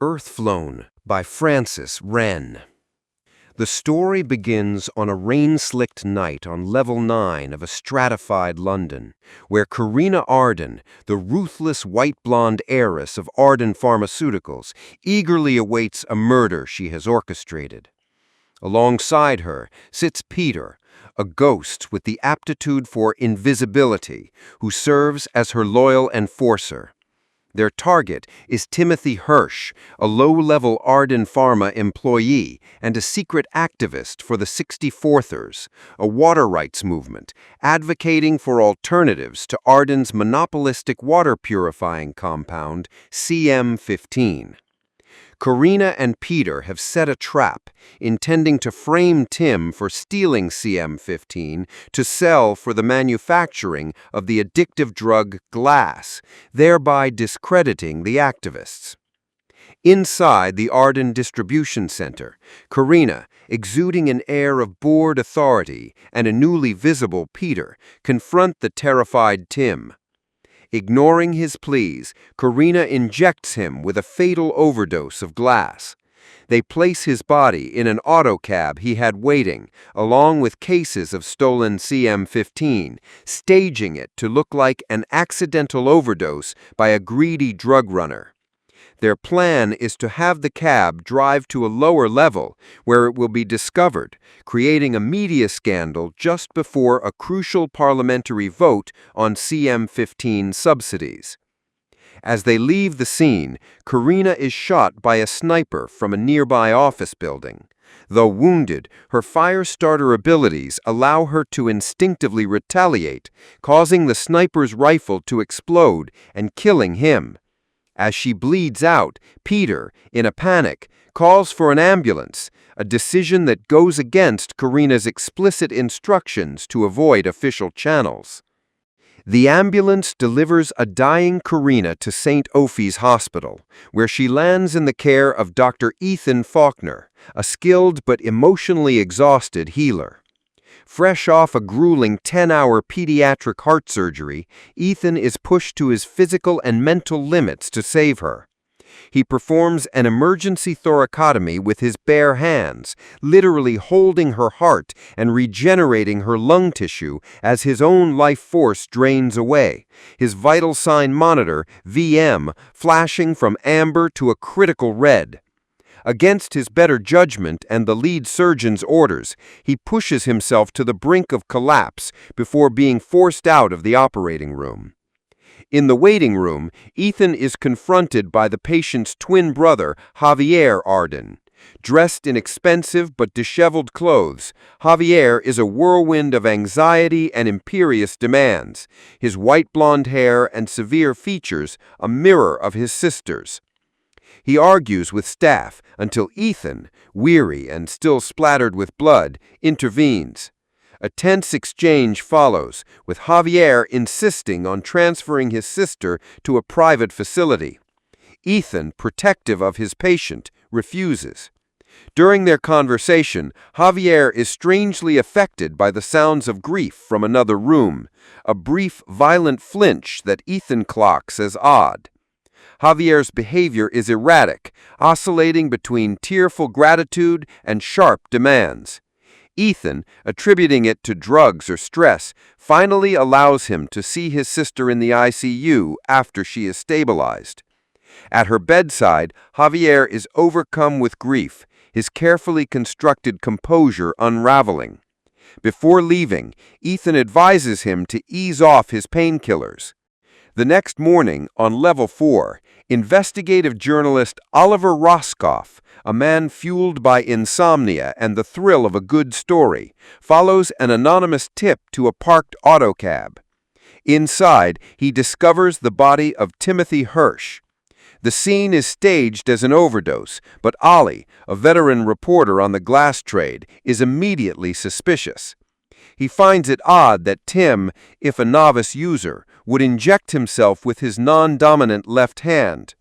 Earthflown by Frances Wren. The story begins on a rain-slicked night on level 9 of a stratified London, where Corinna Arden, the ruthless white-blonde heiress of Arden Pharmaceuticals, eagerly awaits a murder she has orchestrated. Alongside her sits Peter, a ghost with the aptitude for invisibility, who serves as her loyal enforcer. Their target is Timothy Hirsch, a low-level Arden Pharma employee and a secret activist for the 64thers, a water rights movement advocating for alternatives to Arden's monopolistic water purifying compound, CM15. Corinna and Peter have set a trap, intending to frame Tim for stealing CM15 to sell for the manufacturing of the addictive drug glass, thereby discrediting the activists. Inside the Arden Distribution Center, Corinna, exuding an air of bored authority, and a newly visible Peter, confront the terrified Tim. Ignoring his pleas, Corinna injects him with a fatal overdose of glass. They place his body in an autocab he had waiting, along with cases of stolen CM15, staging it to look like an accidental overdose by a greedy drug runner. Their plan is to have the cab drive to a lower level, where it will be discovered, creating a media scandal just before a crucial parliamentary vote on CM15 subsidies. As they leave the scene, Corinna is shot by a sniper from a nearby office building. Though wounded, her fire starter abilities allow her to instinctively retaliate, causing the sniper's rifle to explode and killing him. As she bleeds out, Peter, in a panic, calls for an ambulance, a decision that goes against Corinna's explicit instructions to avoid official channels. The ambulance delivers a dying Corinna to St. Ophi's Hospital, where she lands in the care of Dr. Faulkner, a skilled but emotionally exhausted healer. Fresh off a grueling 10-hour pediatric heart surgery, Ethan is pushed to his physical and mental limits to save her. He performs an emergency thoracotomy with his bare hands, literally holding her heart and regenerating her lung tissue as his own life force drains away, his vital sign monitor, VM, flashing from amber to a critical red. Against his better judgment and the lead surgeon's orders, he pushes himself to the brink of collapse before being forced out of the operating room. In the waiting room, Ethan is confronted by the patient's twin brother, Javier Arden. Dressed in expensive but disheveled clothes, Javier is a whirlwind of anxiety and imperious demands, his white blonde hair and severe features a mirror of his sister's. He argues with staff until Ethan, weary and still splattered with blood, intervenes. A tense exchange follows, with Javier insisting on transferring his sister to a private facility. Ethan, protective of his patient, refuses. During their conversation, Javier is strangely affected by the sounds of grief from another room, a brief, violent flinch that Ethan clocks as odd. Javier's behavior is erratic, oscillating between tearful gratitude and sharp demands. Ethan, attributing it to drugs or stress, finally allows him to see his sister in the ICU after she is stabilized. At her bedside, Javier is overcome with grief, his carefully constructed composure unraveling. Before leaving, Ethan advises him to ease off his painkillers. The next morning, on level 4, investigative journalist Oliver Roscoff, a man fueled by insomnia and the thrill of a good story, follows an anonymous tip to a parked autocab. Inside, he discovers the body of Timothy Hirsch. The scene is staged as an overdose, but Ollie, a veteran reporter on the glass trade, is immediately suspicious. He finds it odd that Tim, if a novice user, would inject himself with his non-dominant left hand.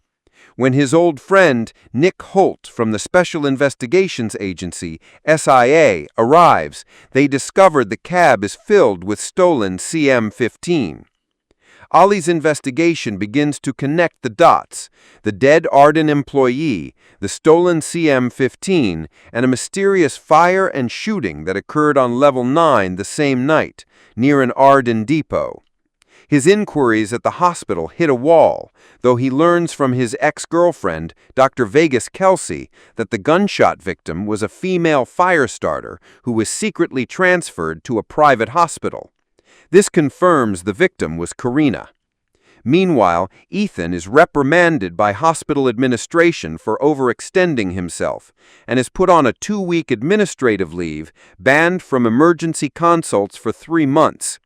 When his old friend, Nick Holt from the Special Investigations Agency, SIA, arrives, they discover the cab is filled with stolen CM15. Ollie's investigation begins to connect the dots: the dead Arden employee, the stolen CM-15, and a mysterious fire and shooting that occurred on level 9 the same night, near an Arden depot. His inquiries at the hospital hit a wall, though he learns from his ex-girlfriend, Dr. Vegas Kelsey, that the gunshot victim was a female fire starter who was secretly transferred to a private hospital. This confirms the victim was Corinna. Meanwhile, Ethan is reprimanded by hospital administration for overextending himself and is put on a 2-week administrative leave, banned from emergency consults for 3 months.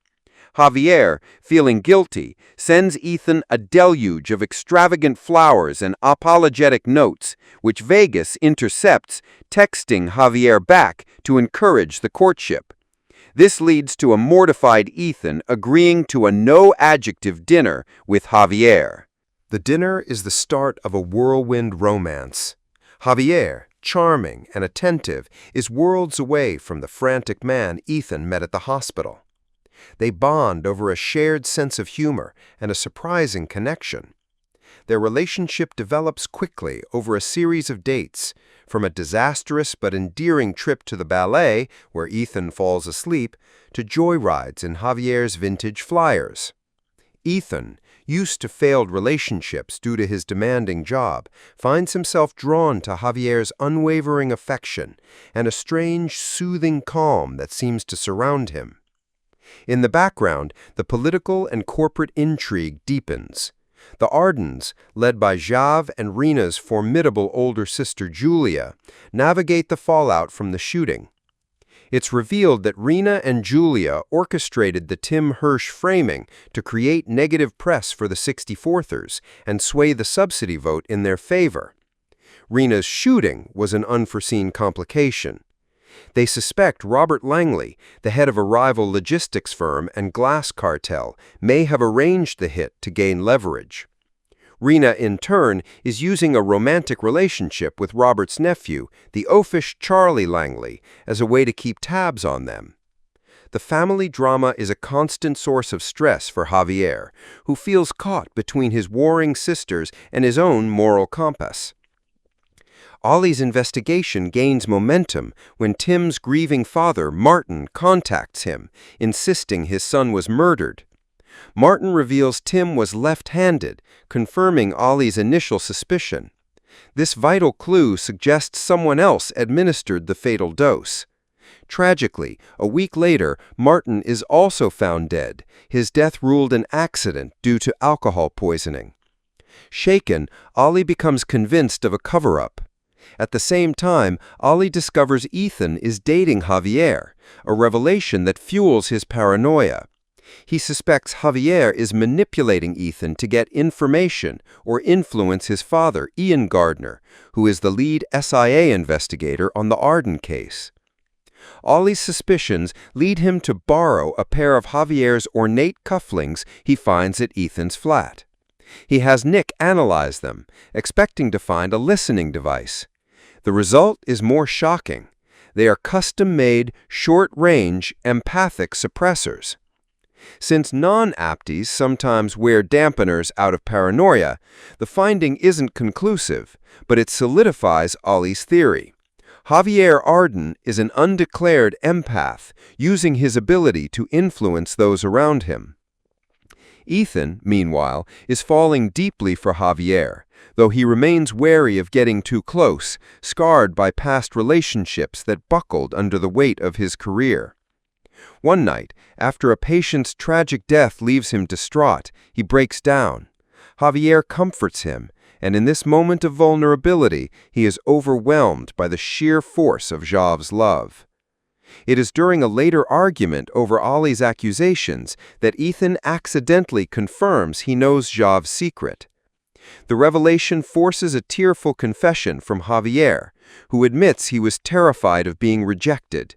Javier, feeling guilty, sends Ethan a deluge of extravagant flowers and apologetic notes, which Vegas intercepts, texting Javier back to encourage the courtship. This leads to a mortified Ethan agreeing to a no-adjective dinner with Javier. The dinner is the start of a whirlwind romance. Javier, charming and attentive, is worlds away from the frantic man Ethan met at the hospital. They bond over a shared sense of humor and a surprising connection. Their relationship develops quickly over a series of dates, from a disastrous but endearing trip to the ballet, where Ethan falls asleep, to joyrides in Javier's vintage Flyers. Ethan, used to failed relationships due to his demanding job, finds himself drawn to Javier's unwavering affection and a strange, soothing calm that seems to surround him. In the background, the political and corporate intrigue deepens. The Ardens, led by Jav and Rena's formidable older sister Julia, navigate the fallout from the shooting. It's revealed that Rena and Julia orchestrated the Tim Hirsch framing to create negative press for the 64thers and sway the subsidy vote in their favor. Rena's shooting was an unforeseen complication. They suspect Robert Langley, the head of a rival logistics firm and glass cartel, may have arranged the hit to gain leverage. Rena, in turn, is using a romantic relationship with Robert's nephew, the oafish Charlie Langley, as a way to keep tabs on them. The family drama is a constant source of stress for Javier, who feels caught between his warring sisters and his own moral compass. Ollie's investigation gains momentum when Tim's grieving father, Martin, contacts him, insisting his son was murdered. Martin reveals Tim was left-handed, confirming Ollie's initial suspicion. This vital clue suggests someone else administered the fatal dose. Tragically, a week later, Martin is also found dead, his death ruled an accident due to alcohol poisoning. Shaken, Ollie becomes convinced of a cover-up. At the same time, Ollie discovers Ethan is dating Javier, a revelation that fuels his paranoia. He suspects Javier is manipulating Ethan to get information or influence his father, Ian Gardner, who is the lead SIA investigator on the Arden case. Ollie's suspicions lead him to borrow a pair of Javier's ornate cufflinks he finds at Ethan's flat. He has Nick analyze them, expecting to find a listening device. The result is more shocking. They are custom-made, short-range, empathic suppressors. Since non-apties sometimes wear dampeners out of paranoia, the finding isn't conclusive, but it solidifies Ollie's theory. Javier Arden is an undeclared empath, using his ability to influence those around him. Ethan, meanwhile, is falling deeply for Javier, though he remains wary of getting too close, scarred by past relationships that buckled under the weight of his career. One night, after a patient's tragic death leaves him distraught, he breaks down. Javier comforts him, and in this moment of vulnerability, he is overwhelmed by the sheer force of Jav's love. It is during a later argument over Ollie's accusations that Ethan accidentally confirms he knows Jav's secret. The revelation forces a tearful confession from Javier, who admits he was terrified of being rejected.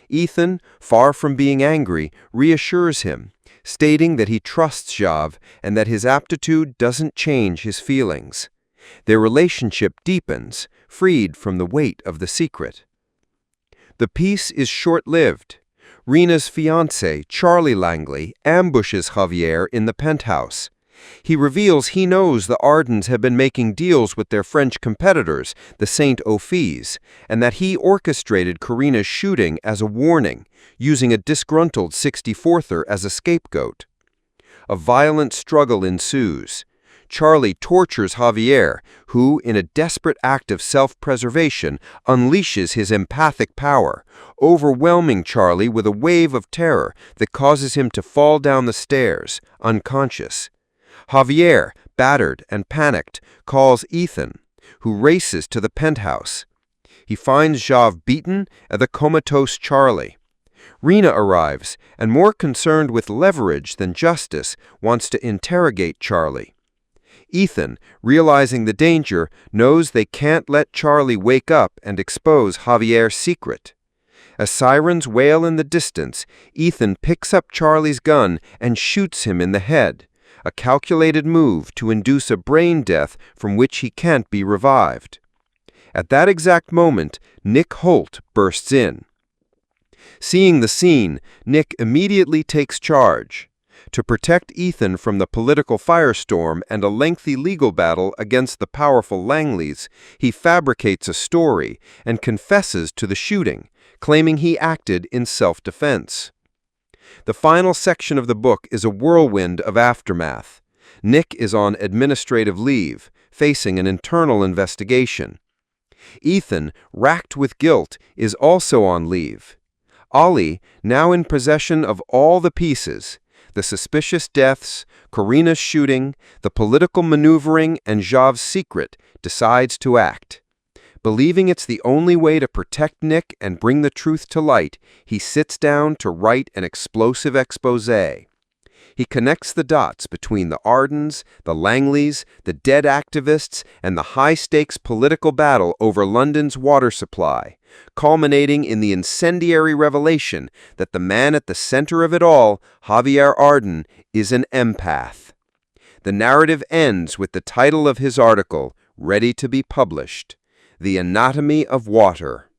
Ethan, far from being angry, reassures him, stating that he trusts Jav and that his aptitude doesn't change his feelings. Their relationship deepens, freed from the weight of the secret. The piece is short-lived. Rena's fiancé, Charlie Langley, ambushes Javier in the penthouse. He reveals he knows the Ardens have been making deals with their French competitors, the Saint Offies, and that he orchestrated Corinna's shooting as a warning, using a disgruntled 64ther as a scapegoat. A violent struggle ensues. Charlie tortures Javier, who, in a desperate act of self-preservation, unleashes his empathic power, overwhelming Charlie with a wave of terror that causes him to fall down the stairs, unconscious. Javier, battered and panicked, calls Ethan, who races to the penthouse. He finds Jav beaten and the comatose Charlie. Rena arrives, and more concerned with leverage than justice, wants to interrogate Charlie. Ethan, realizing the danger, knows they can't let Charlie wake up and expose Javier's secret. As sirens wail in the distance, Ethan picks up Charlie's gun and shoots him in the head, a calculated move to induce a brain death from which he can't be revived. At that exact moment, Nick Holt bursts in. Seeing the scene, Nick immediately takes charge. To protect Ethan from the political firestorm and a lengthy legal battle against the powerful Langleys, he fabricates a story and confesses to the shooting, claiming he acted in self-defense. The final section of the book is a whirlwind of aftermath. Nick is on administrative leave, facing an internal investigation. Ethan, racked with guilt, is also on leave. Ollie, now in possession of all the pieces, the suspicious deaths, Corinna's shooting, the political maneuvering, and Jav's secret, decides to act. Believing it's the only way to protect Nick and bring the truth to light, he sits down to write an explosive exposé. He connects the dots between the Ardens, the Langleys, the dead activists, and the high-stakes political battle over London's water supply, culminating in the incendiary revelation that the man at the center of it all, Javier Arden, is an empath. The narrative ends with the title of his article, ready to be published, The Anatomy of Water.